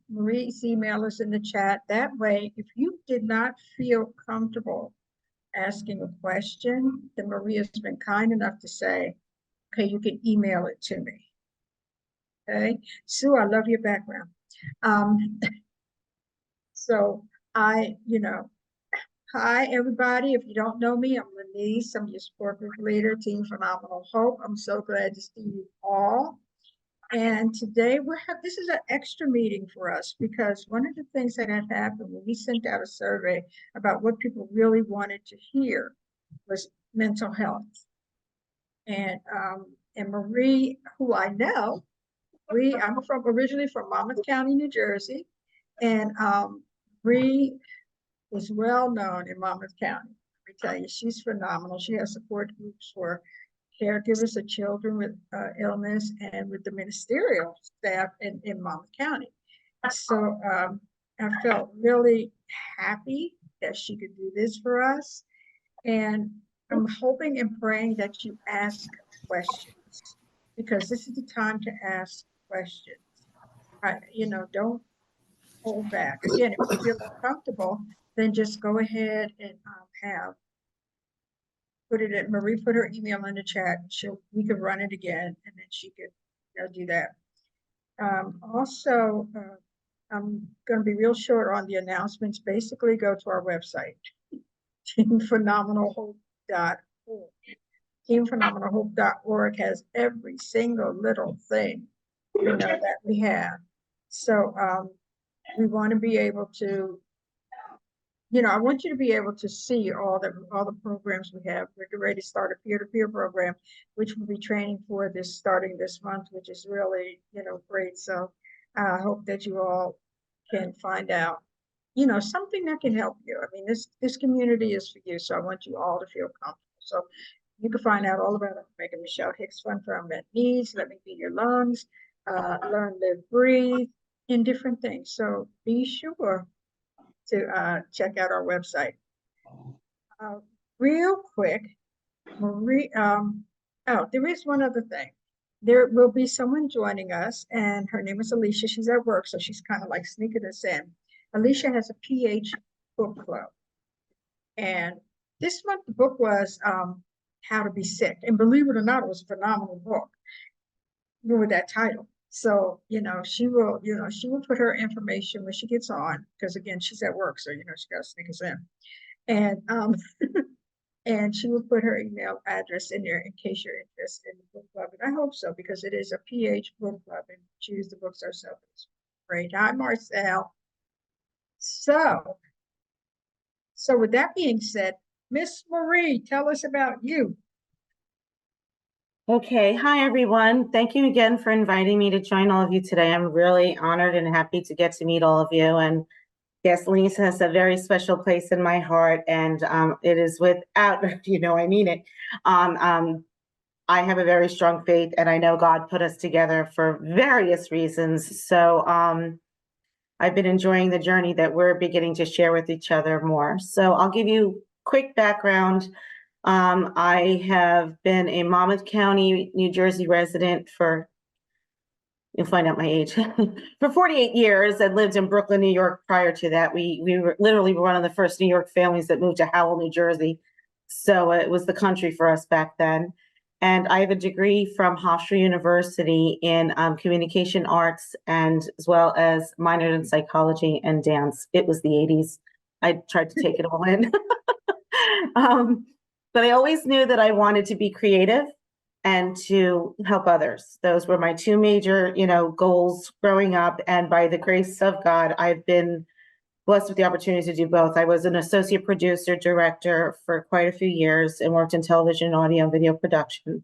Marie's email is in the chat. That way, if you did not feel comfortable asking a question, then Marie has been kind enough to say, okay, you can email it to me. Okay, Sue, I love your background. So hi, everybody. If you don't know me, I'm Lenise. I'm your support group leader, Team Phenomenal Hope. I'm so glad to see you all. And today this is an extra meeting for us because one of the things that had happened when we sent out a survey about what people really wanted to hear was mental health. And Marie, who I know, I'm originally from Monmouth County, New Jersey, and Marie is well known in Monmouth County. Let me tell you, she's phenomenal. She has support groups for caregivers of children with illness and with the ministerial staff in Monmouth County. So I felt really happy that she could do this for us. And I'm hoping and praying that you ask questions, because this is the time to ask questions. Don't hold back. Again, if you feel uncomfortable, then just go ahead and Marie put her email in the chat. We could run it again, and then she could do that. Also, I'm going to be real short on the announcements. Basically, go to our website, teamphenomenalhope.org. Teamphenomenalhope.org has every single little thing that we have. So we want to be able to, I want you to be able to see all the programs we have. We're getting ready to start a peer-to-peer program, which we'll be training for starting this month, which is really, great. So I hope that you all can find out, something that can help you. I mean, this community is for you. So I want you all to feel comfortable. So you can find out all about it. Making Michelle Hicks Fund for Unmet Needs, Let Me Be Your Lungs, Learn, Live, Breathe, and different things. So be sure to check out our website. Real quick, Marie, there is one other thing. There will be someone joining us, and her name is Alicia. She's at work, so she's kind of like sneaking us in. Alicia has a PH book club. And this month, the book was How to Be Sick. And believe it or not, it was a phenomenal book with that title. So, she will put her information when she gets on, because again, she's at work. So, she got to sneak us in. And, and she will put her email address in there in case you're interested in the book club. And I hope so, because it is a PH book club and choose the books ourselves. Great. Hi, Marcel. So with that being said, Miss Marie, tell us about you. Okay. Hi, everyone. Thank you again for inviting me to join all of you today. I'm really honored and happy to get to meet all of you. And yes, Lisa has a very special place in my heart, and it is without, I mean it. I have a very strong faith, and I know God put us together for various reasons. So I've been enjoying the journey that we're beginning to share with each other more. So I'll give you quick background. I have been a Monmouth County, New Jersey resident you'll find out my age, for 48 years, and lived in Brooklyn, New York prior to that. We were literally one of the first New York families that moved to Howell, New Jersey. So it was the country for us back then. And I have a degree from Hofstra University in communication arts, and as well as minored in psychology and dance. It was the 80s. I tried to take it all in. But I always knew that I wanted to be creative and to help others. Those were my two major, goals growing up. And by the grace of God, I've been blessed with the opportunity to do both. I was an associate producer, director for quite a few years and worked in television, audio, and video production.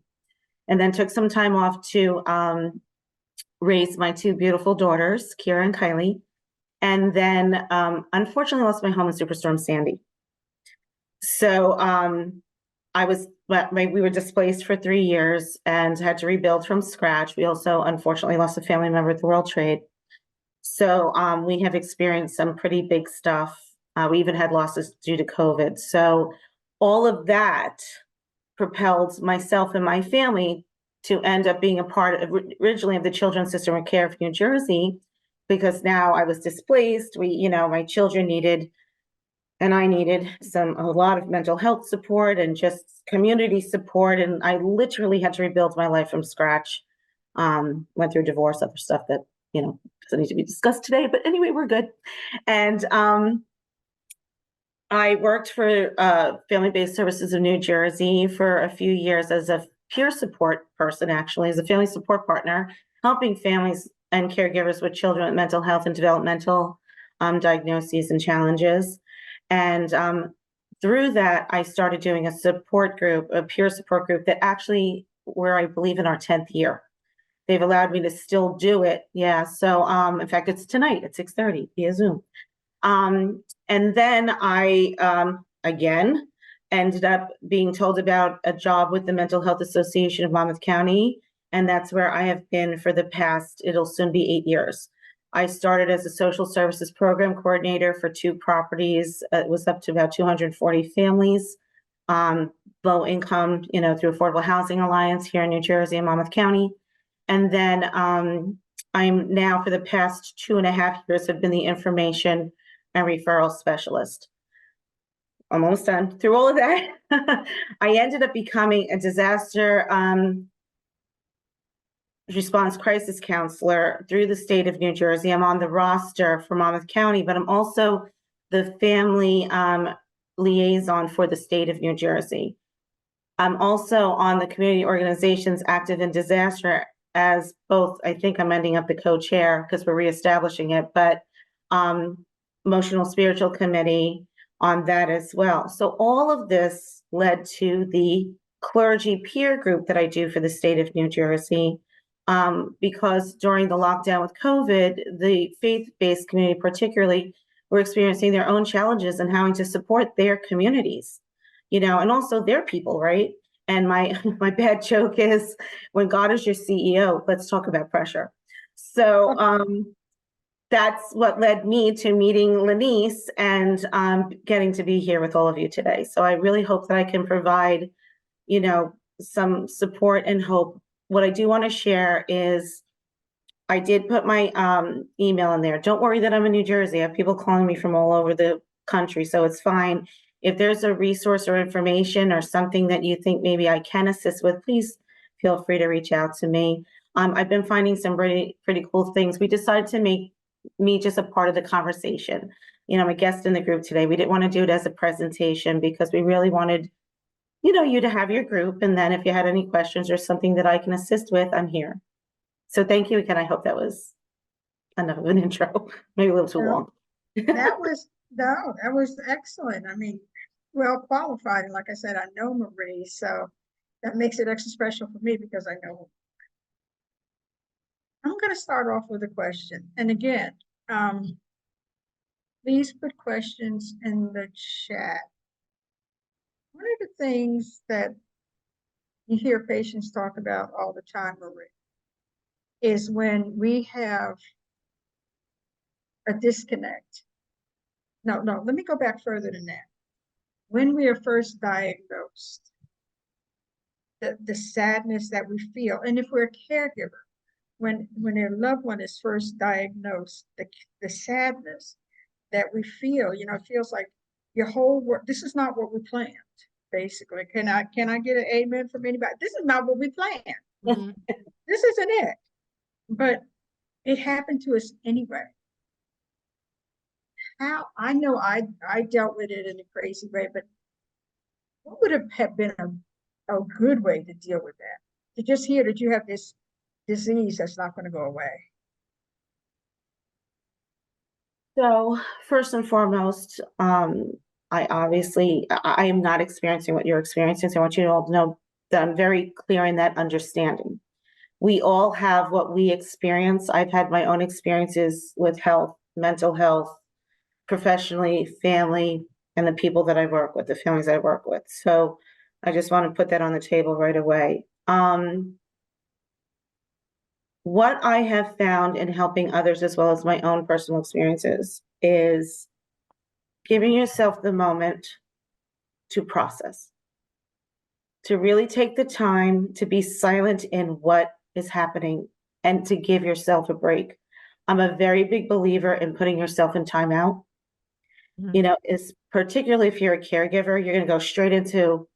And then took some time off to raise my two beautiful daughters, Kira and Kylie. And then unfortunately lost my home in Superstorm Sandy. So we were displaced for 3 years and had to rebuild from scratch. We also unfortunately lost a family member at the World Trade. So we have experienced some pretty big stuff. We even had losses due to COVID. So all of that propelled myself and my family to end up being a part originally of the Children's System of Care of New Jersey, because now I was displaced. My children needed, and I needed a lot of mental health support and just community support. And I literally had to rebuild my life from scratch. Went through divorce, other stuff that, doesn't need to be discussed today, but anyway, we're good. And, I worked for Family-Based Services of New Jersey for a few years as a peer support person, actually, as a family support partner, helping families and caregivers with children with mental health and developmental diagnoses and challenges. And through that, I started doing a support group, a peer support group that actually, we're, I believe, in our 10th year. They've allowed me to still do it. Yeah. So, in fact, it's tonight at 6:30 via Zoom. And then I, again, ended up being told about a job with the Mental Health Association of Monmouth County. And that's where I have been for the past, it'll soon be 8 years. I started as a social services program coordinator for 2 properties. It was up to about 240 families, low income, through Affordable Housing Alliance here in New Jersey and Monmouth County. And then I'm now, for the past 2.5 years, have been the information and referral specialist. I'm almost done. Through all of that, I ended up becoming a disaster response crisis counselor through the state of New Jersey. I'm on the roster for Monmouth County, but I'm also the family liaison for the state of New Jersey. I'm also on the community organizations active in disaster as both, I think I'm ending up the co-chair because we're reestablishing it, but emotional spiritual committee on that as well. So all of this led to the clergy peer group that I do for the state of New Jersey, because during the lockdown with COVID, the faith-based community particularly were experiencing their own challenges and having to support their communities, and also their people, right? And my bad joke is, when God is your CEO, let's talk about pressure. So that's what led me to meeting Lanice and getting to be here with all of you today. So I really hope that I can provide, some support and hope. What I do want to share is I did put my email in there. Don't worry that I'm in New Jersey. I have people calling me from all over the country, so it's fine. If there's a resource or information or something that you think maybe I can assist with, please feel free to reach out to me. I've been finding some pretty cool things. We decided to make me just a part of the conversation. I'm a guest in the group today. We didn't want to do it as a presentation because we really wanted, you to have your group. And then if you had any questions or something that I can assist with, I'm here. So thank you again. I hope that was enough of an intro, maybe a little too long. That was excellent. I mean, well qualified. And like I said, I know Marie, so that makes it extra special for me because I know her. I'm going to start off with a question. And again, please put questions in the chat. One of the things that you hear patients talk about all the time, Marie, is when we have a disconnect. No, let me go back further than that. When we are first diagnosed, the sadness that we feel, and if we're a caregiver, when their loved one is first diagnosed, the sadness that we feel, it feels like your whole world, this is not what we planned, basically. Can I get an amen from anybody? This is not what we planned. Mm-hmm. This isn't it. But it happened to us anyway. How, I know I dealt with it in a crazy way, but what would have been a good way to deal with that? To just hear that you have this disease that's not going to go away. So first and foremost, I am not experiencing what you're experiencing. So I want you to all know that I'm very clear in that understanding. We all have what we experience. I've had my own experiences with health, mental health, professionally, family, and the people that I work with, the families I work with. So I just want to put that on the table right away. What I have found in helping others, as well as my own personal experiences, is giving yourself the moment to process, to really take the time to be silent in what is happening and to give yourself a break. I'm a very big believer in putting yourself in timeout. Mhm. You know, is particularly if you're a caregiver, you're going to go straight into,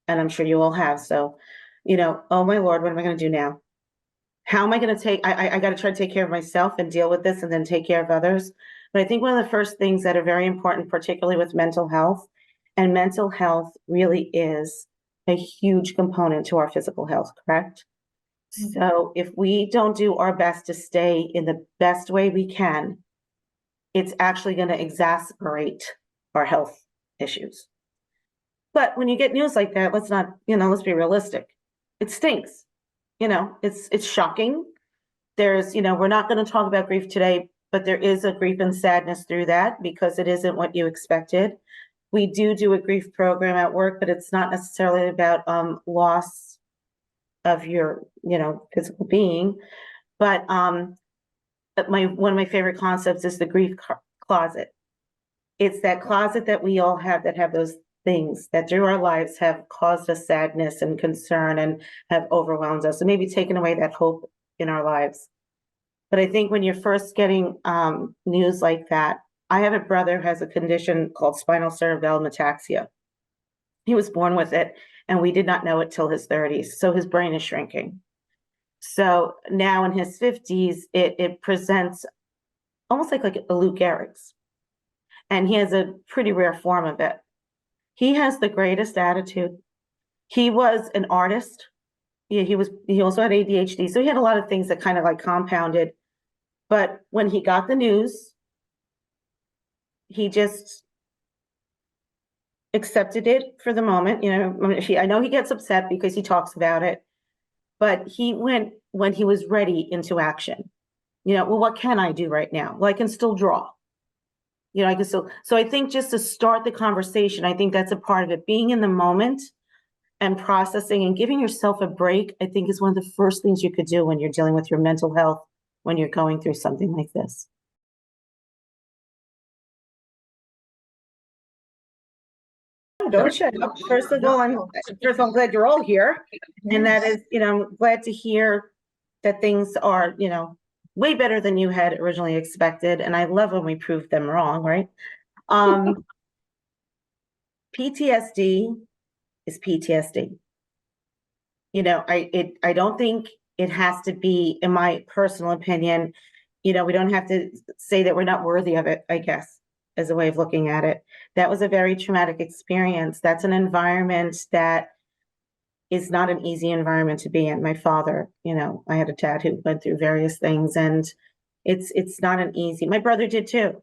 and I'm sure you all have. So, oh my Lord, what am I going to do now? How am I going to I got to try to take care of myself and deal with this and then take care of others. But I think one of the first things that are very important, particularly with mental health, and mental health really is a huge component to our physical health, correct? Mhm. So if we don't do our best to stay in the best way we can, it's actually going to exacerbate our health issues. But when you get news like that, let's be realistic. It stinks. It's shocking. We're not going to talk about grief today, but there is a grief and sadness through that because it isn't what you expected. We do a grief program at work, but it's not necessarily about loss of your, physical being. But one of my favorite concepts is the grief closet. It's that closet that we all have that have those things that through our lives have caused us sadness and concern and have overwhelmed us and maybe taken away that hope in our lives. But I think when you're first getting news like that, I have a brother who has a condition called spinal cerebellar ataxia. He was born with it, and we did not know it till his 30s. So his brain is shrinking. So now in his 50s, it presents almost like a Lou Gehrig's, and he has a pretty rare form of it. He has the greatest attitude. He was an artist. Yeah, he also had ADHD, so he had a lot of things that kind of like compounded. But when he got the news, he just accepted it for the moment. I know he gets upset because he talks about it, but he went when he was ready into action. Well, what can I do right now? Well, I can still draw. I can still. So I think just to start the conversation, I think that's a part of it. Being in the moment and processing and giving yourself a break, I think is one of the first things you could do when you're dealing with your mental health, when you're going through something like this. Don't shut up. First of all, I'm glad you're all here. And that is, I'm glad to hear that things are, way better than you had originally expected. And I love when we prove them wrong, right? PTSD is PTSD. I don't think it has to be, in my personal opinion, we don't have to say that we're not worthy of it, I guess, as a way of looking at it. That was a very traumatic experience. That's an environment that is not an easy environment to be in. My father, I had a dad who went through various things, and it's not an easy. My brother did too.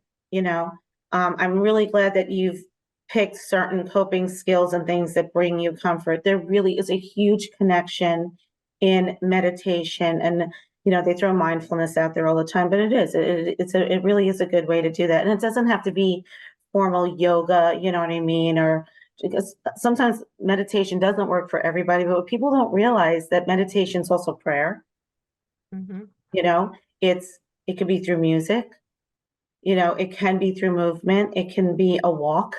I'm really glad that you've picked certain coping skills and things that bring you comfort. There really is a huge connection in meditation, and they throw mindfulness out there all the time, but it really is a good way to do that, and it doesn't have to be formal yoga. You know what I mean? Or because sometimes meditation doesn't work for everybody, but people don't realize that meditation is also prayer. Mhm. It could be through music. It can be through movement. It can be a walk.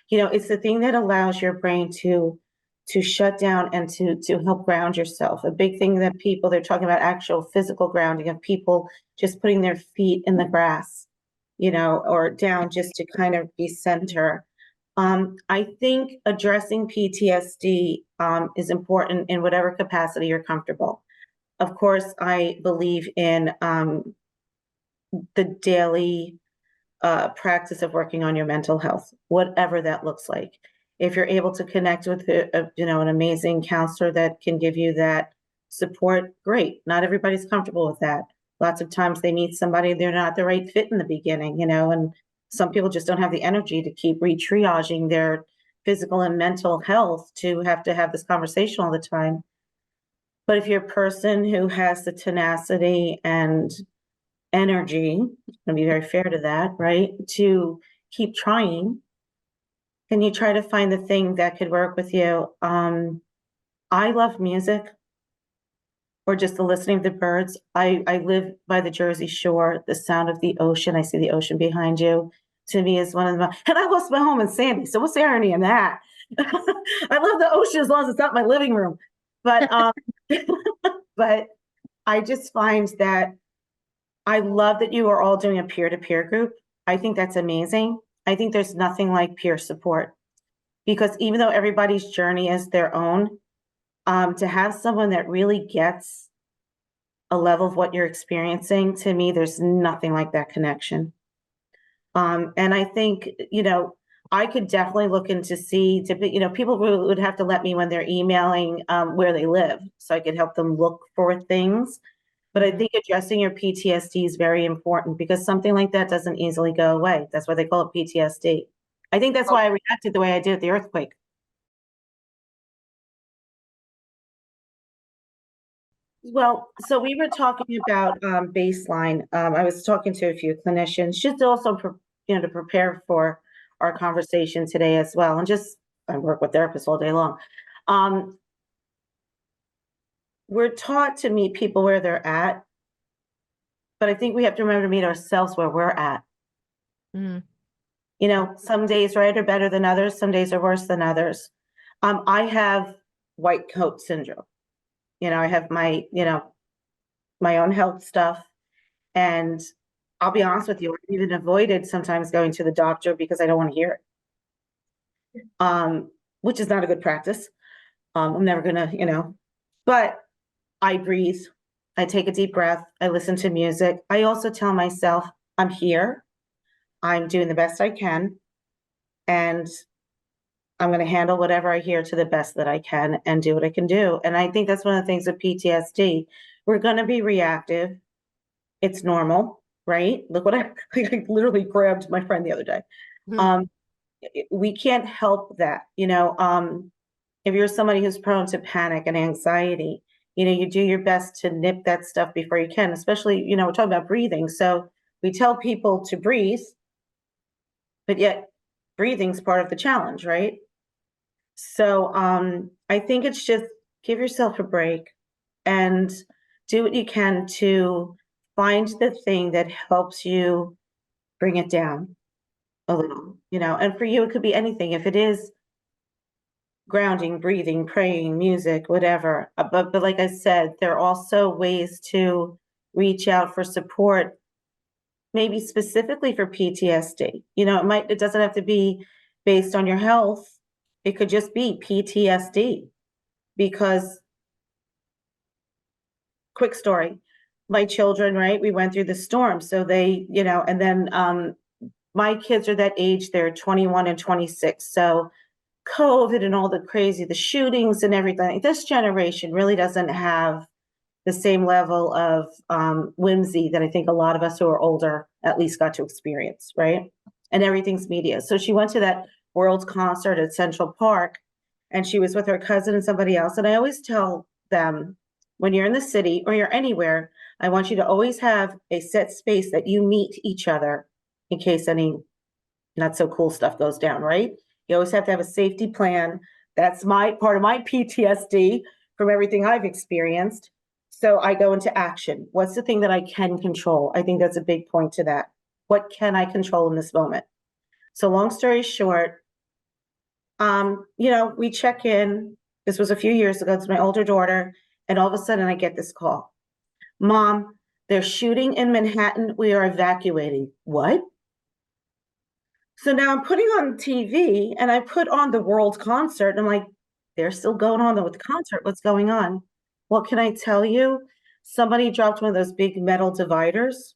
It's the thing that allows your brain to shut down and to help ground yourself. A big thing that they're talking about actual physical grounding of people just putting their feet in the grass, or down just to kind of be center. I think addressing PTSD is important in whatever capacity you're comfortable. Of course, I believe in the daily practice of working on your mental health, whatever that looks like. If you're able to connect with an amazing counselor that can give you that support, great. Not everybody's comfortable with that. Lots of times they meet somebody, they're not the right fit in the beginning, and some people just don't have the energy to keep re-triaging their physical and mental health to have this conversation all the time. But if you're a person who has the tenacity and energy, and be very fair to that, right? To keep trying. Can you try to find the thing that could work with you? I love music or just the listening of the birds. I live by the Jersey Shore, the sound of the ocean. I see the ocean behind you. To me is one of the, and I lost my home in Sandy. So what's the irony in that? I love the ocean as long as it's not my living room. But, but I just find that I love that you are all doing a peer-to-peer group. I think that's amazing. I think there's nothing like peer support because even though everybody's journey is their own, to have someone that really gets a level of what you're experiencing, to me, there's nothing like that connection. And I think, I could definitely look into people would have to let me when they're emailing where they live so I could help them look for things. But I think addressing your PTSD is very important because something like that doesn't easily go away. That's why they call it PTSD. I think that's why I reacted the way I did at the earthquake. Well, so we were talking about baseline. I was talking to a few clinicians, just also, to prepare for our conversation today as well. And just, I work with therapists all day long. We're taught to meet people where they're at, but I think we have to remember to meet ourselves where we're at. Mm. Some days, right, are better than others. Some days are worse than others. I have white coat syndrome. I have my own health stuff. And I'll be honest with you, I've even avoided sometimes going to the doctor because I don't want to hear it. Which is not a good practice. I'm never gonna, but I breathe. I take a deep breath. I listen to music. I also tell myself I'm here. I'm doing the best I can. And I'm going to handle whatever I hear to the best that I can and do what I can do. And I think that's one of the things with PTSD. We're going to be reactive. It's normal, right? Look what I literally grabbed my friend the other day. We can't help that. If you're somebody who's prone to panic and anxiety, you do your best to nip that stuff before you can, especially, we're talking about breathing. So we tell people to breathe, but yet breathing's part of the challenge, right? So I think it's just give yourself a break and do what you can to find the thing that helps you bring it down a little, and for you, it could be anything. If it is grounding, breathing, praying, music, whatever. But like I said, there are also ways to reach out for support, maybe specifically for PTSD. It doesn't have to be based on your health. It could just be PTSD because quick story, my children, right? We went through the storm. So they, and then my kids are that age, they're 21 and 26. So COVID and all the shootings and everything, this generation really doesn't have the same level of whimsy that I think a lot of us who are older at least got to experience, right? And everything's media. So she went to that World concert at Central Park and she was with her cousin and somebody else. And I always tell them, when you're in the city or you're anywhere, I want you to always have a set space that you meet each other in case any not so cool stuff goes down, right? You always have to have a safety plan. That's my part of my PTSD from everything I've experienced. So I go into action. What's the thing that I can control? I think that's a big point to that. What can I control in this moment? So long story short, we check in. This was a few years ago. It's my older daughter. And all of a sudden I get this call. Mom, they're shooting in Manhattan. We are evacuating. What? So now I'm putting on TV and I put on the World concert. And I'm like, they're still going on with the concert. What's going on? What can I tell you? Somebody dropped one of those big metal dividers.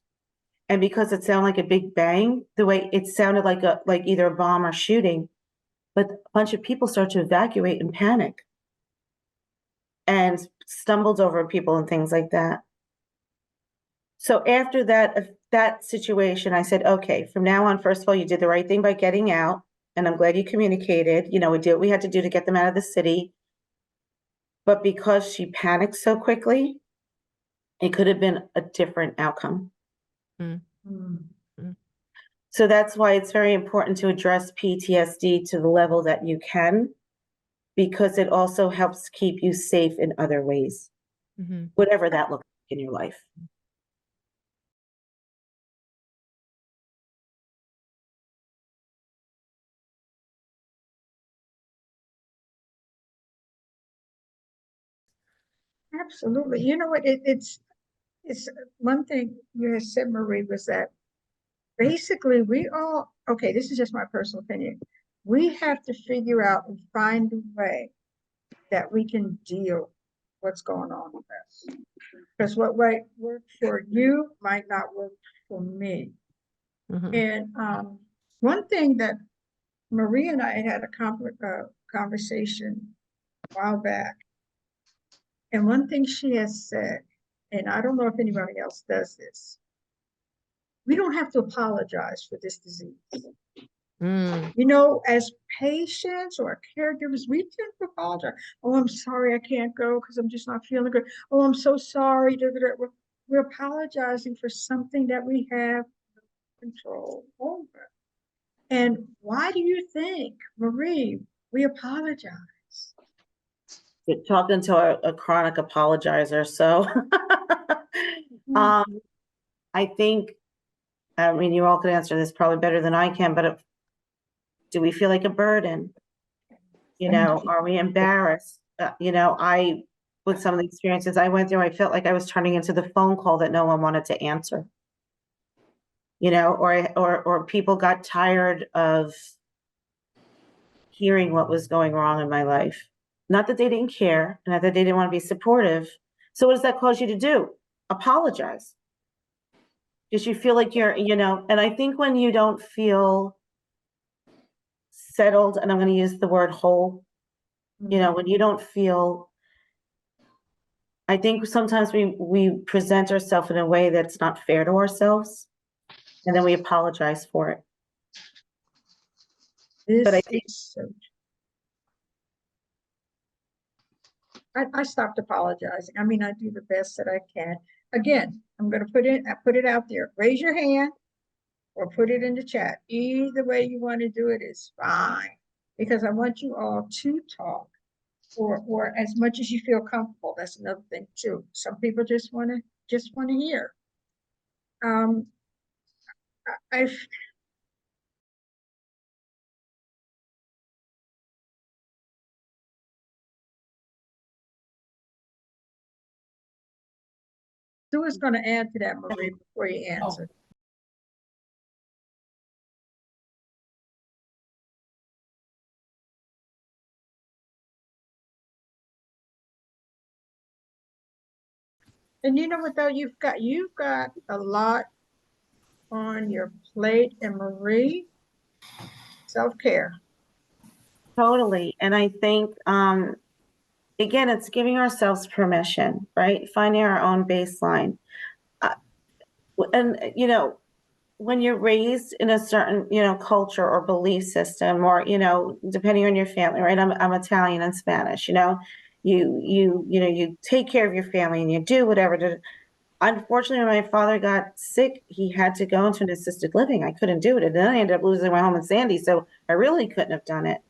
And because it sounded like a big bang, the way it sounded like either a bomb or shooting, but a bunch of people started to evacuate and panic and stumbled over people and things like that. So after that situation, I said, okay, from now on, first of all, you did the right thing by getting out. And I'm glad you communicated. We did what we had to do to get them out of the city. But because she panicked so quickly, it could have been a different outcome. So that's why it's very important to address PTSD to the level that you can, because it also helps keep you safe in other ways, whatever that looks like in your life. Absolutely. You know what? It's it's one thing you had said, Marie, was that basically we all, okay, this is just my personal opinion. We have to figure out and find a way that we can deal what's going on with us. Because what might work for you might not work for me. Mhm. And one thing that Marie and I had a conversation a while back, and one thing she has said, and I don't know if anybody else does this, we don't have to apologize for this disease. Mm. You know, as patients or caregivers, we tend to apologize. Oh, I'm sorry, I can't go because I'm just not feeling good. Oh, I'm so sorry. We're apologizing for something that we have control over. And why do you think, Marie, we apologize? You're talking to a chronic apologizer, so um, I think, I mean, you all could answer this probably better than I can, but do we feel like a burden? You know, are we embarrassed? With some of the experiences I went through, I felt like I was turning into the phone call that no one wanted to answer. Or people got tired of hearing what was going wrong in my life. Not that they didn't care, not that they didn't want to be supportive. So what does that cause you to do? Apologize. Because you feel like and I think when you don't feel settled, and I'm going to use the word whole, when you don't feel, I think sometimes we present ourselves in a way that's not fair to ourselves, and then we apologize for it. But I think I stopped apologizing. I mean, I do the best that I can. Again, I'm going to put it out there. Raise your hand or put it in the chat. Either way you want to do it is fine, because I want you all to talk, or as much as you feel comfortable. That's another thing too. Some people just want to hear. I Sue is going to add to that, Marie, before you answer. And you know what though, you've got a lot on your plate, and Marie, self-care. totally. And I think, again, it's giving ourselves permission, right? Finding our own baseline. And, when you're raised in a certain, culture or belief system, or, depending on your family, right? I'm Italian and Spanish, you take care of your family and you do whatever. Unfortunately, when my father got sick, he had to go into an assisted living. I couldn't do it. And then I ended up losing my home in Sandy. So I really couldn't have done it.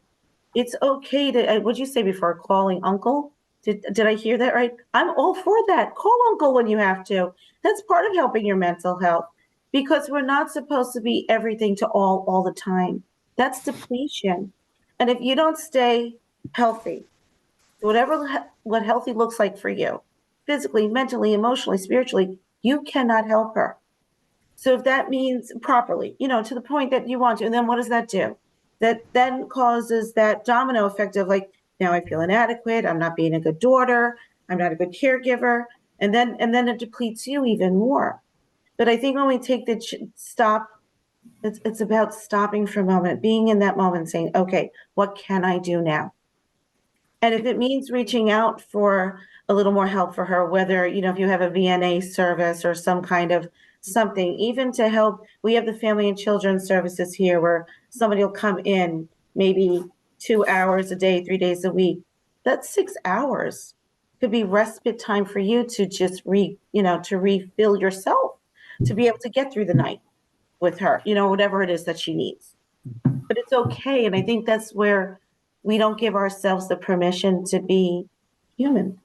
It's okay to, what'd you say before, calling uncle? Did I hear that right? I'm all for that. Call uncle when you have to. That's part of helping your mental health, because we're not supposed to be everything to all the time. That's depletion. And if you don't stay healthy, what healthy looks like for you, physically, mentally, emotionally, spiritually, you cannot help her. So if that means properly, to the point that you want to, and then what does that do? That then causes that domino effect of like, now I feel inadequate, I'm not being a good daughter, I'm not a good caregiver, and then it depletes you even more. But I think when we take the stop, it's about stopping for a moment, being in that moment, saying, okay, what can I do now? And if it means reaching out for a little more help for her, whether, if you have a VNA service or some kind of something, even to help, we have the family and children's services here where somebody will come in maybe 2 hours a day, 3 days a week. That's 6 hours. Could be respite time for you to just to refill yourself, to be able to get through the night with her, whatever it is that she needs. But it's okay. And I think that's where we don't give ourselves the permission to be human.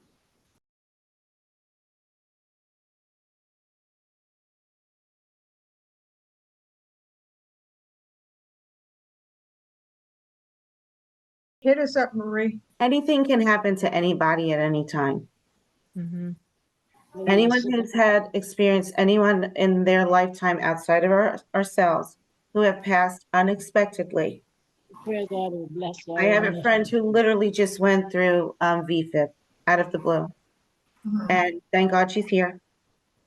Hit us up, Marie. Anything can happen to anybody at any time. Mhm. Anyone who's had experience, anyone in their lifetime outside of ourselves who have passed unexpectedly. Pray God will bless I have a friend who literally just went through VFib out of the blue, and thank God she's here.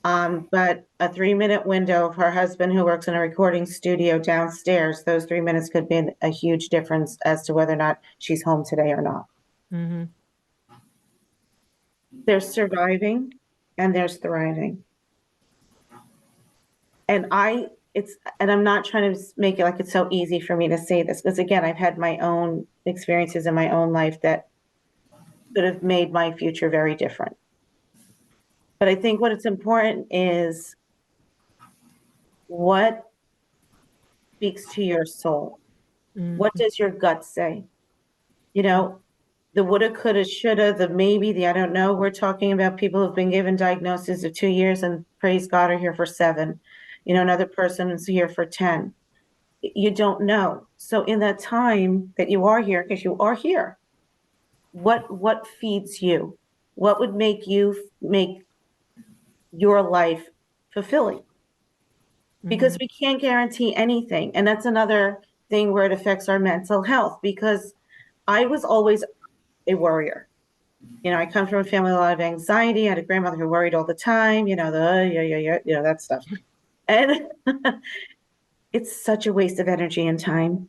But a 3-minute window of her husband who works in a recording studio downstairs, those 3 minutes could be a huge difference as to whether or not she's home today or not. Mm-hmm. There's surviving and there's thriving. And I'm not trying to make it like it's so easy for me to say this, because again, I've had my own experiences in my own life that could have made my future very different. But I think what it's important is what speaks to your soul. What does your gut say? You know, the woulda, coulda, shoulda, the maybe, the I don't know. We're talking about people who've been given diagnoses of 2 years and praise God are here for 7. You know, another person is here for 10. You don't know. So in that time that you are here, because you are here, what feeds you? What would make your life fulfilling? Because we can't guarantee anything. And that's another thing where it affects our mental health, because I was always a worrier. You know, I come from a family with a lot of anxiety. I had a grandmother who worried all the time, you know, that stuff. And it's such a waste of energy and time.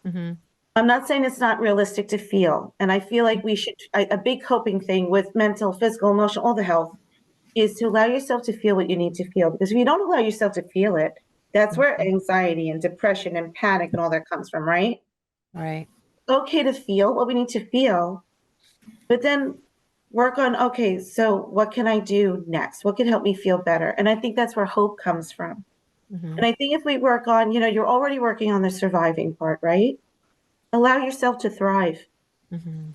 Mm-hmm. I'm not saying it's not realistic to feel. And I feel like we should, a big coping thing with mental, physical, emotional, all the health is to allow yourself to feel what you need to feel. Because if you don't allow yourself to feel it, that's where anxiety and depression and panic and all that comes from, right? Right. It's okay to feel what we need to feel, but then work on, okay, so what can I do next? What can help me feel better? And I think that's where hope comes from. Mm-hmm. And I think if we work on, you know, you're already working on the surviving part, right? Allow yourself to thrive. Mm-hmm.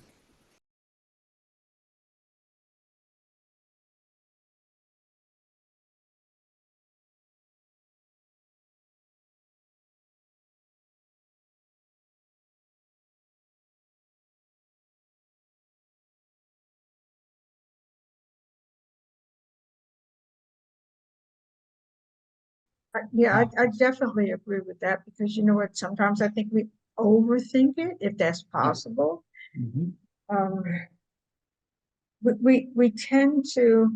Yeah, I definitely agree with that because you know what, sometimes I think we overthink it, if that's possible. Um, we tend to,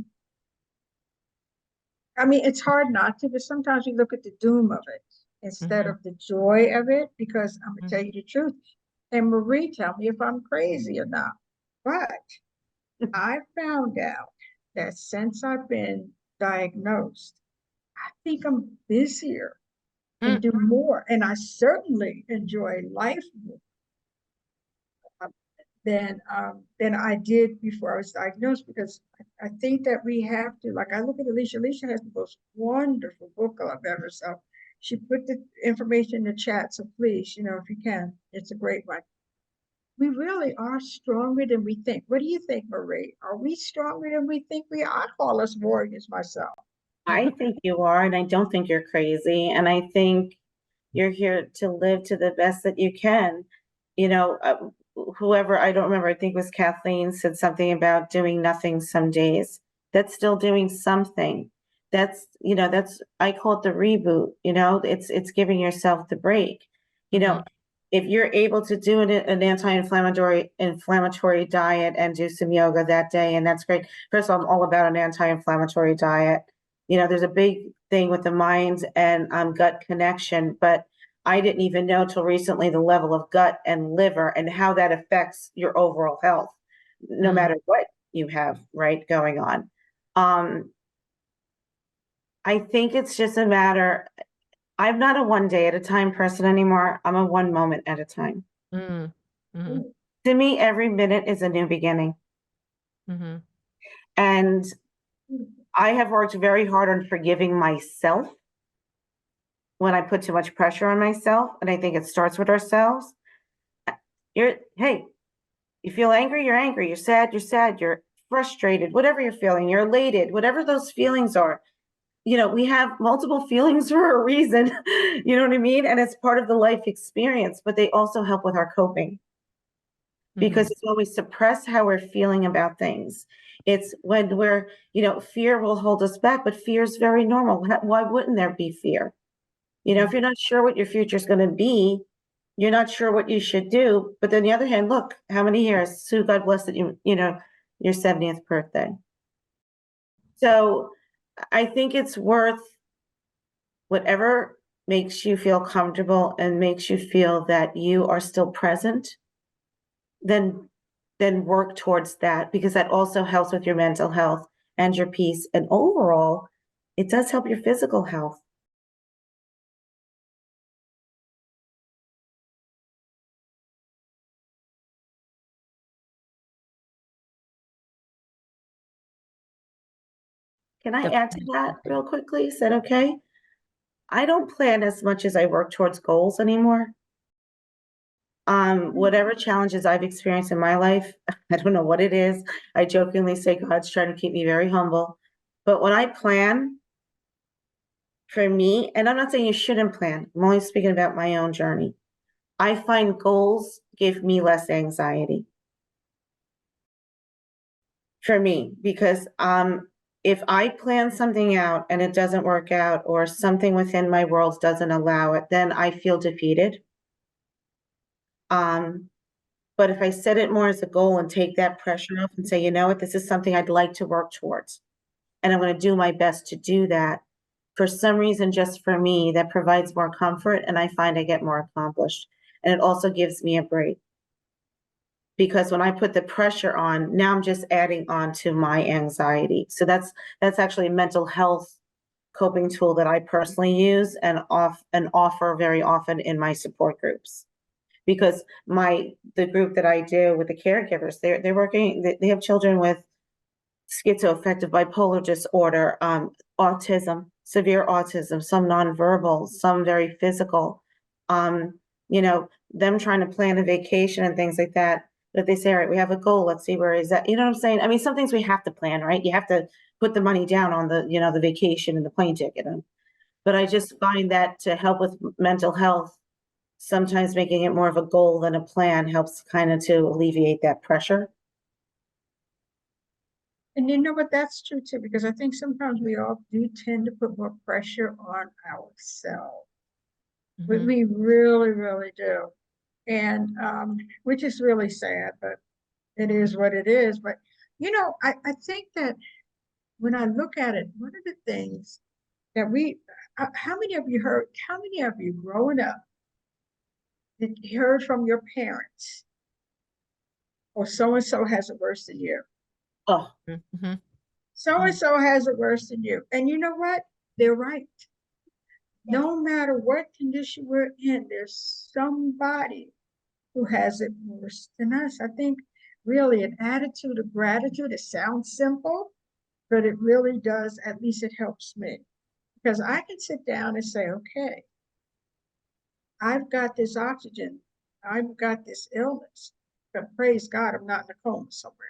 I mean, it's hard not to, but sometimes we look at the doom of it instead of the joy of it, because I'm gonna tell you the truth. And Marie, tell me if I'm crazy or not, but I found out that since I've been diagnosed, I think I'm busier and do more. And I certainly enjoy life more than I did before I was diagnosed, because I think that we have to, like, I look at Alicia. Alicia has the most wonderful book I've ever saw. She put the information in the chat, so please, you know, if you can, it's a great one. We really are stronger than we think. What do you think, Marie? Are we stronger than we think we are? I call us warriors myself. I think you are, and I don't think you're crazy. And I think you're here to live to the best that you can. You know, whoever, I don't remember, I think it was Kathleen, said something about doing nothing some days. That's still doing something. That's, you know, I call it the reboot, you know, it's giving yourself the break. You know, if you're able to do an inflammatory diet and do some yoga that day, and that's great. First of all, I'm all about an anti-inflammatory diet. You know, there's a big thing with the mind and gut connection, but I didn't even know till recently the level of gut and liver and how that affects your overall health, no matter what you have, right, going on. I think it's just a matter, I'm not a one day at a time person anymore. I'm a one moment at a time. Mm-hmm. To me, every minute is a new beginning. Mm-hmm. And I have worked very hard on forgiving myself when I put too much pressure on myself. And I think it starts with ourselves. Hey, you feel angry, you're angry. You're sad, you're frustrated, whatever you're feeling, you're elated, whatever those feelings are. You know, we have multiple feelings for a reason, you know what I mean? And it's part of the life experience, but they also help with our coping. because it's when we suppress how we're feeling about things. It's when we're, fear will hold us back, but fear is very normal. Why wouldn't there be fear? If you're not sure what your future is going to be, you're not sure what you should do. But on the other hand, look, how many years? Sue, God bless it, your 70th birthday. So I think it's worth whatever makes you feel comfortable and makes you feel that you are still present, then work towards that, because that also helps with your mental health and your peace. And overall, it does help your physical health. Can I add to that real quickly? Is that okay? I don't plan as much as I work towards goals anymore. Whatever challenges I've experienced in my life, I don't know what it is. I jokingly say God's trying to keep me very humble. But when I plan for me, and I'm not saying you shouldn't plan, I'm only speaking about my own journey. I find goals give me less anxiety. For me, because if I plan something out and it doesn't work out, or something within my world doesn't allow it, then I feel defeated. But if I set it more as a goal and take that pressure off and say, you know what, this is something I'd like to work towards, and I'm going to do my best to do that, for some reason, just for me, that provides more comfort, and I find I get more accomplished. And it also gives me a break. Because when I put the pressure on, now I'm just adding on to my anxiety. So that's actually a mental health coping tool that I personally use and offer very often in my support groups. Because the group that I do with the caregivers, they're working, they have children with schizoaffective bipolar disorder, autism, severe autism, some nonverbal, some very physical, them trying to plan a vacation and things like that. But they say, all right, we have a goal. Let's see, where is that? You know what I'm saying? I mean, some things we have to plan, right? You have to put the money down on the vacation and the plane ticket. But I just find that to help with mental health, sometimes making it more of a goal than a plan helps kind of to alleviate that pressure. And you know what, that's true too, because I think sometimes we all do tend to put more pressure on ourselves. We really, really do. And which is really sad, but it is what it is. But I think that when I look at it, one of the things that how many of you growing up that heard from your parents, or so and so has it worse than you? Oh, So and so has it worse than you. And you know what? They're right. No matter what condition we're in, there's somebody who has it worse than us. I think really an attitude of gratitude, it sounds simple, but it really does, at least it helps me. Because I can sit down and say, okay, I've got this oxygen, I've got this illness, but praise God, I'm not in a coma somewhere.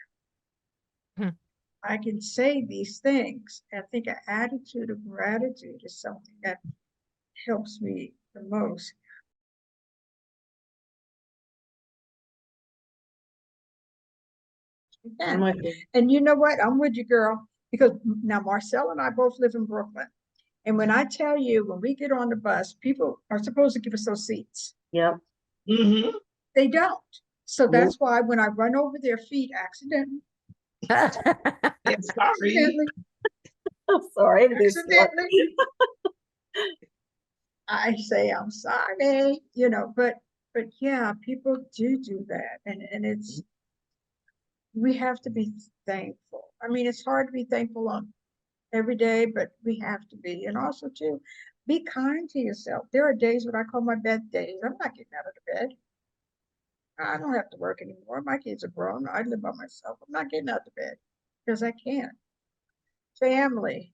I can say these things. I think an attitude of gratitude is something that helps me the most. And you know what? I'm with you, girl. Because now Marcel and I both live in Brooklyn. And when I tell you, when we get on the bus, people are supposed to give us those seats. Yep. They don't. So that's why when I run over their feet accidentally, accidentally, I'm sorry. accidentally, I say I'm sorry, but yeah, people do that. And it's, we have to be thankful. I mean, it's hard to be thankful on every day, but we have to be. And also too, be kind to yourself. There are days when I call my bed days. I'm not getting out of the bed. I don't have to work anymore. My kids are grown. I live by myself. I'm not getting out of bed because I can't. Family.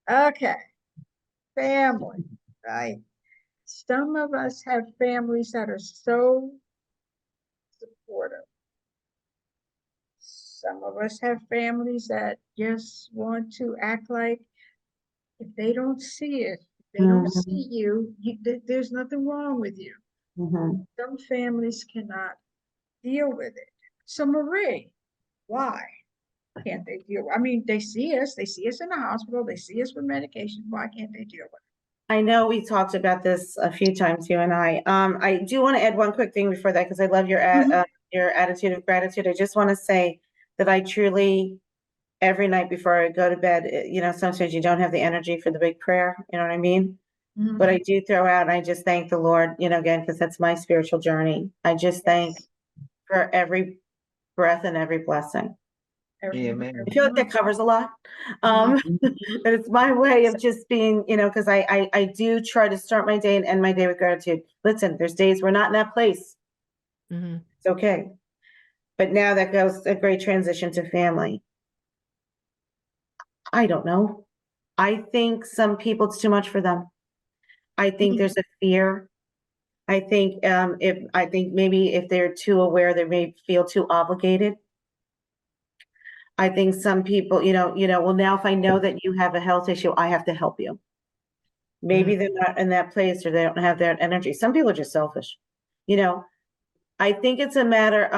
Okay. Family, right? Some of us have families that are so supportive. Some of us have families that just want to act like if they don't see it, if they don't see you, there's nothing wrong with you. Mhm. Some families cannot deal with it. So Marie, why can't they deal? I mean, they see us in the hospital, they see us with medication. Why can't they deal with I know we talked about this a few times, you and I. I do want to add one quick thing before that, because I love Mhm. your attitude of gratitude. I just want to say that I truly, every night before I go to bed, sometimes you don't have the energy for the big prayer, you know what I mean? it? But I do throw out, and I just thank the Lord, again, because that's my spiritual journey. I just thank Yes. for every breath and every blessing. I feel like that Everyone. covers a lot. Mhm. But it's my way of just being, because I do try to start my day and end my day with gratitude. Listen, there's days we're not in that place. Mm-hmm. It's okay. But now that goes a great transition to family. I don't know. I think some people, it's too much for them. I think there's a fear. I think maybe if they're too aware, they may feel too obligated. I think some people, well, now if I know that you have a health issue, I have to help you. Maybe they're not in that place, or they don't have that energy. Some people are just selfish. You know, I think it's a matter,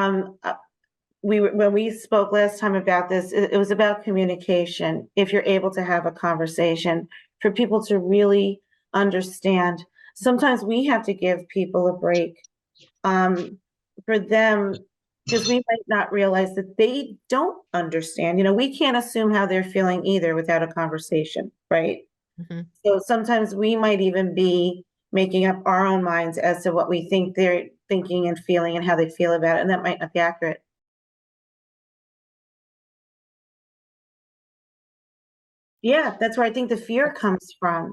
when we spoke last time about this, it was about communication. If you're able to have a conversation for people to really understand, sometimes we have to give people a break, for them, because we might not realize that they don't understand. We can't assume how they're feeling either without a conversation, right? Mm-hmm. So sometimes we might even be making up our own minds as to what we think they're thinking and feeling and how they feel about it, and that might not be accurate. Yeah, that's where I think the fear comes from.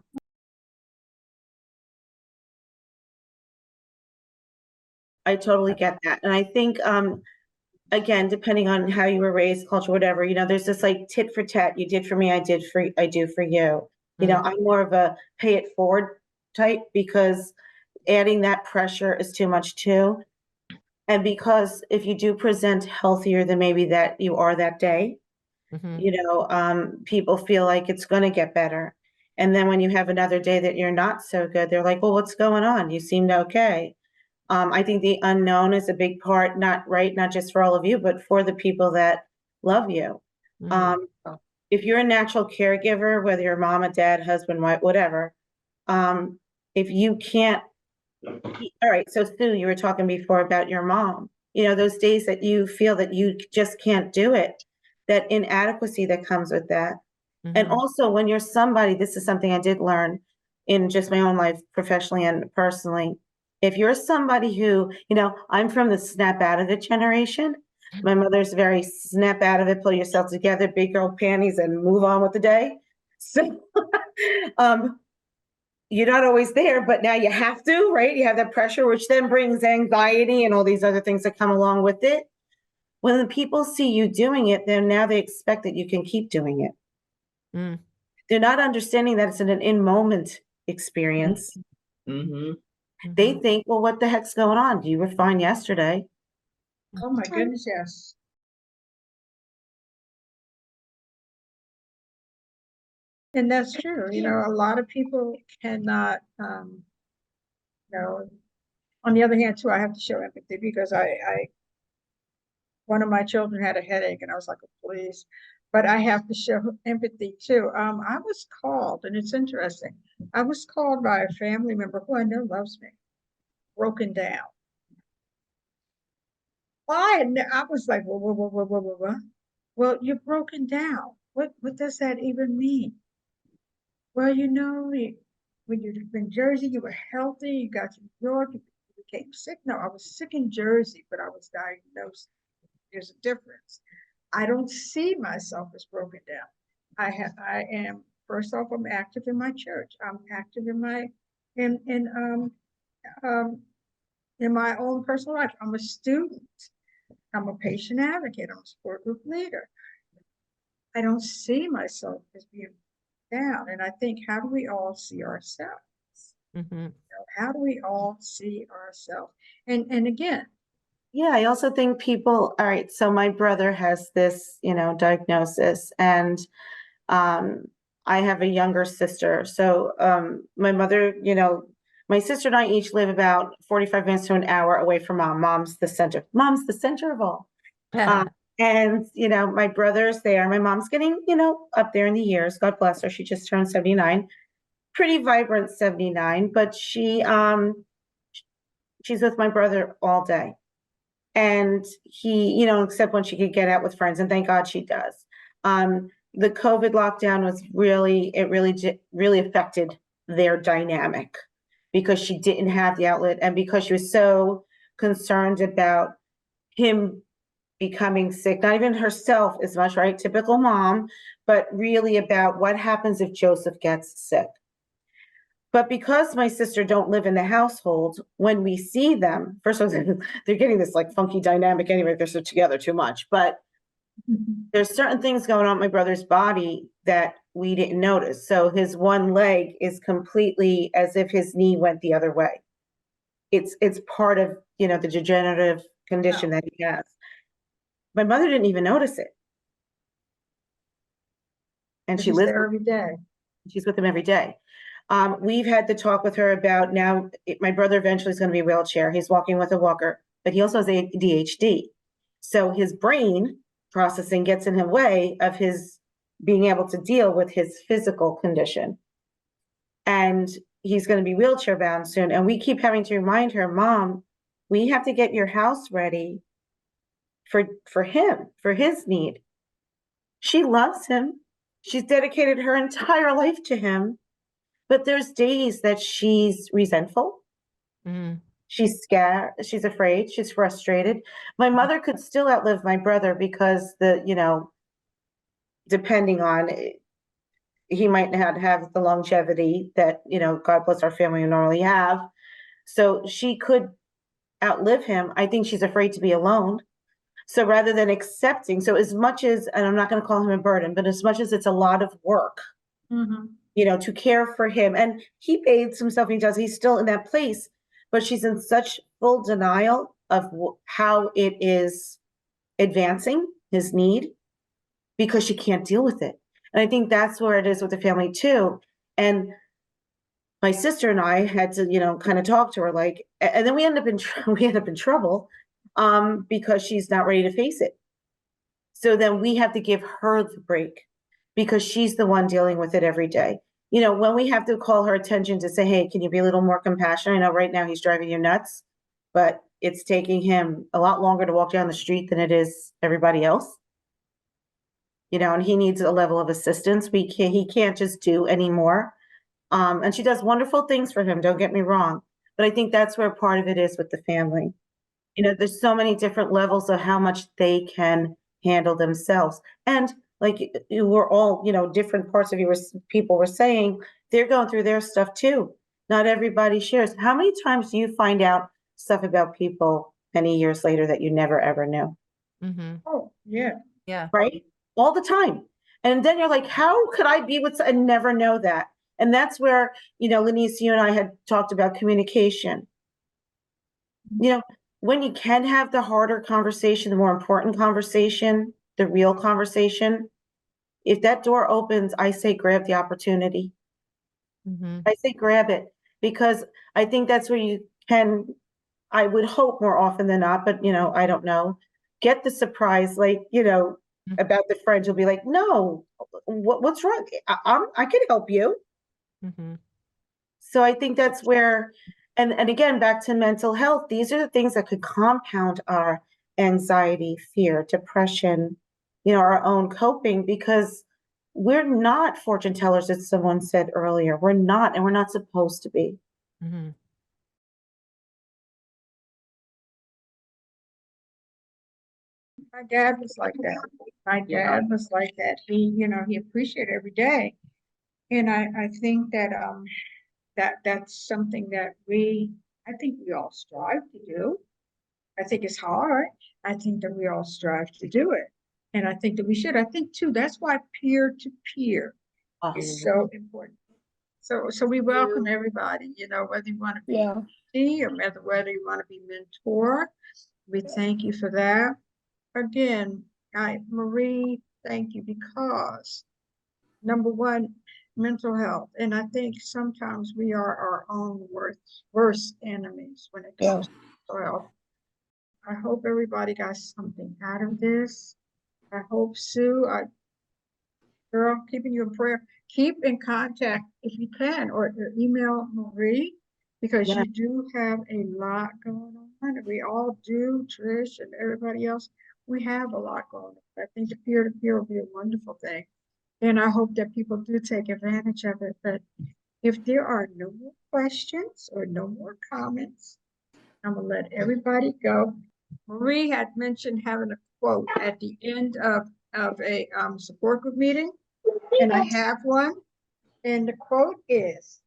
I totally get that. And I think, again, depending on how you were raised, culture, whatever, there's this like tit for tat. You did for me, I do for you. I'm more of a pay it forward type, because adding that pressure is too much too. And because if you do present healthier than maybe that you are that day, people feel like it's going to get better. And then when you have another day that you're not so good, they're like, well, what's going on? You seemed okay. I think the unknown is a big part, not just for all of you, but for the people that love you. Um, if you're a natural caregiver, whether you're mom, a dad, husband, wife, whatever, if you can't, all right, so Sue, you were talking before about your mom, those days that you feel that you just can't do it, that inadequacy that comes with that. And also when you're somebody, this is something I did learn in just my own life, professionally and personally. If you're somebody who, I'm from the snap out of it generation. My mother's very snap out of it, pull yourself together, big girl panties, and move on with the day. So, you're not always there, but now you have to, right? You have that pressure, which then brings anxiety and all these other things that come along with it. When the people see you doing it, then now they expect that you can keep doing it. Mm. They're not understanding that it's an in-moment experience. They think, well, what the heck's going on? You were fine yesterday. Oh, my goodness, yes. And that's true. A lot of people cannot, on the other hand, too, I have to show empathy, because one of my children had a headache, and I was like, oh, please. But I have to show empathy too. I was called, and it's interesting. I was called by a family member who I know loves me, broken down. I was like, whoa, whoa, whoa, whoa, whoa, whoa, whoa. Well, you're broken down. What does that even mean? Well, when you're in Jersey, you were healthy. You got to New York, you became sick. No, I was sick in Jersey, but I was diagnosed. There's a difference. I don't see myself as broken down. I am, first off, I'm active in my church. I'm active in um in my own personal life. I'm a student. I'm a patient advocate. I'm a support group leader. I don't see myself as being down. And I think, how do we all see ourselves? How do we all see ourselves? And again, Yeah, I also think people, all right, so my brother has this, diagnosis, and I have a younger sister. So my mother, My sister and I each live about 45 minutes to an hour away from mom. Mom's the center. Mom's the center of all. And, my brother's there. My mom's getting, up there in the years. God bless her. She just turned 79. Pretty vibrant 79, but she's with my brother all day. And he, except when she could get out with friends, and thank God she does. The COVID lockdown was really affected their dynamic because she didn't have the outlet and because she was so concerned about him becoming sick, not even herself as much, right? Typical mom, but really about what happens if Joseph gets sick. But because my sister don't live in the household, when we see them, first of all, they're getting this like funky dynamic anyway, they're so together too much, but there's certain things going on in my brother's body that we didn't notice. So his one leg is completely as if his knee went the other way. It's part of, the degenerative condition that he has. My mother didn't even notice it. And she She's lives there every day. She's with him every day. We've had to talk with her about now, my brother eventually is going to be a wheelchair. He's walking with a walker, but he also has ADHD. So his brain processing gets in the way of his being able to deal with his physical condition. And he's going to be wheelchair bound soon. And we keep having to remind her, Mom, we have to get your house ready for him, for his need. She loves him. She's dedicated her entire life to him. But there's days that she's resentful. Mm. She's scared. She's afraid. She's frustrated. My mother could still outlive my brother because depending on, he might not have the longevity that, God bless our family, we normally have. So she could outlive him. I think she's afraid to be alone. So rather than accepting, so as much as, and I'm not going to call him a burden, but as much as it's a lot of work, to care for him. And he bathes himself, he's still in that place, but she's in such full denial of how it is advancing his need because she can't deal with it. And I think that's where it is with the family too. And my sister and I had to, kind of talk to her and then we end up in trouble because she's not ready to face it. So then we have to give her the break because she's the one dealing with it every day. When we have to call her attention to say, hey, can you be a little more compassionate? I know right now he's driving you nuts, but it's taking him a lot longer to walk down the street than it is everybody else. And he needs a level of assistance. He can't just do anymore. And she does wonderful things for him, don't get me wrong. But I think that's where part of it is with the family. There's so many different levels of how much they can handle themselves. And like we're all, different parts of you, people were saying, they're going through their stuff too. Not everybody shares. How many times do you find out stuff about people many years later that you never ever knew? Mm-hmm. Oh, yeah. Yeah. Right? All the time. And then you're like, how could I be with and never know that? And that's where, Lenise, you and I had talked about communication. When you can have the harder conversation, the more important conversation, the real conversation, if that door opens, I say grab the opportunity. Mm-hmm. I say grab it because I think that's where you can, I would hope more often than not, but I don't know, get the surprise, about the friend who'll be like, no, what's wrong? I can help you. Mm-hmm. So I think that's where, and again, back to mental health, these are the things that could compound our anxiety, fear, depression, our own coping, because we're not fortune tellers, as someone said earlier. We're not, and we're not supposed to be. Mm-hmm. My dad was like that. My dad was like that. He appreciated every day. And I think that that's something that I think we all strive to do. I think it's hard. I think that we all strive to do it. And I think that we should. I think too, that's why peer to peer is so important. So we welcome everybody, whether you want to be Yeah. or whether you want to be mentor. We thank you for that. Again, Marie, thank you because number one, mental health. And I think sometimes we are our own worst enemies when it comes to mental health. I hope everybody got something out of this. I hope Sue, girl, keeping you in prayer. Keep in contact if you can, or email Marie, because Yeah. you do have a lot going on. We all do, Trish and everybody else. We have a lot going on. I think the peer-to-peer will be a wonderful thing. And I hope that people do take advantage of it. But if there are no more questions or no more comments, I'm gonna let everybody go. Marie had mentioned having a quote at the end of a support group meeting, and I have one. And the quote is,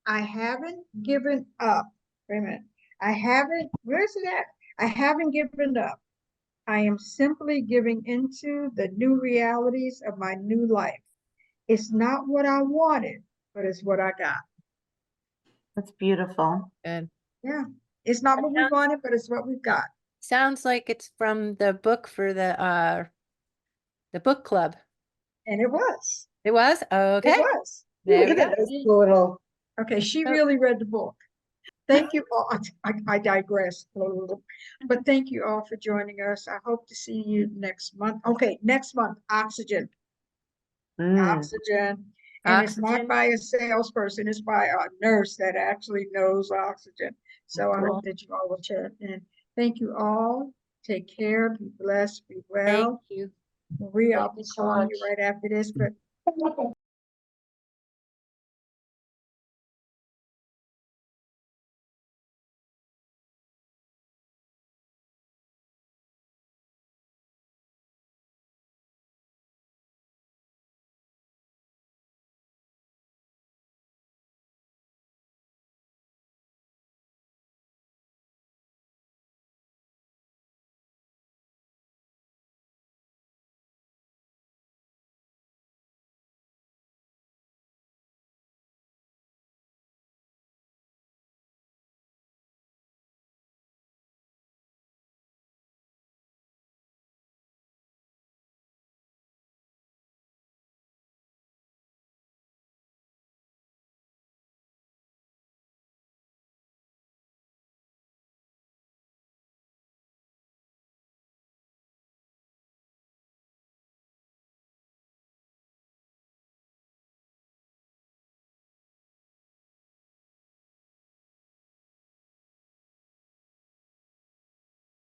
I haven't given up. Wait a minute. Where's it at? I haven't given up. I am simply giving into the new realities of my new life. It's not what I wanted, but it's what I got. That's beautiful. Good. Yeah. It's not what we wanted, but it's what we've got. Sounds like it's from the book for the book club. And it was. It was? Okay. It was. There we Look at go. this little. Okay, she Oh. really read the book. Thank you all. I digress a little, but thank you all for joining us. I hope to see you next month. Okay, next month, oxygen. Oxygen. And it's not Oxygen. by a salesperson, it's by a nurse that actually knows oxygen. So I Cool. hope that you all will chat in. Thank you all. Take care, be blessed, be Thank well. you. Maria, I'll be Thank you so calling you much. right after this, but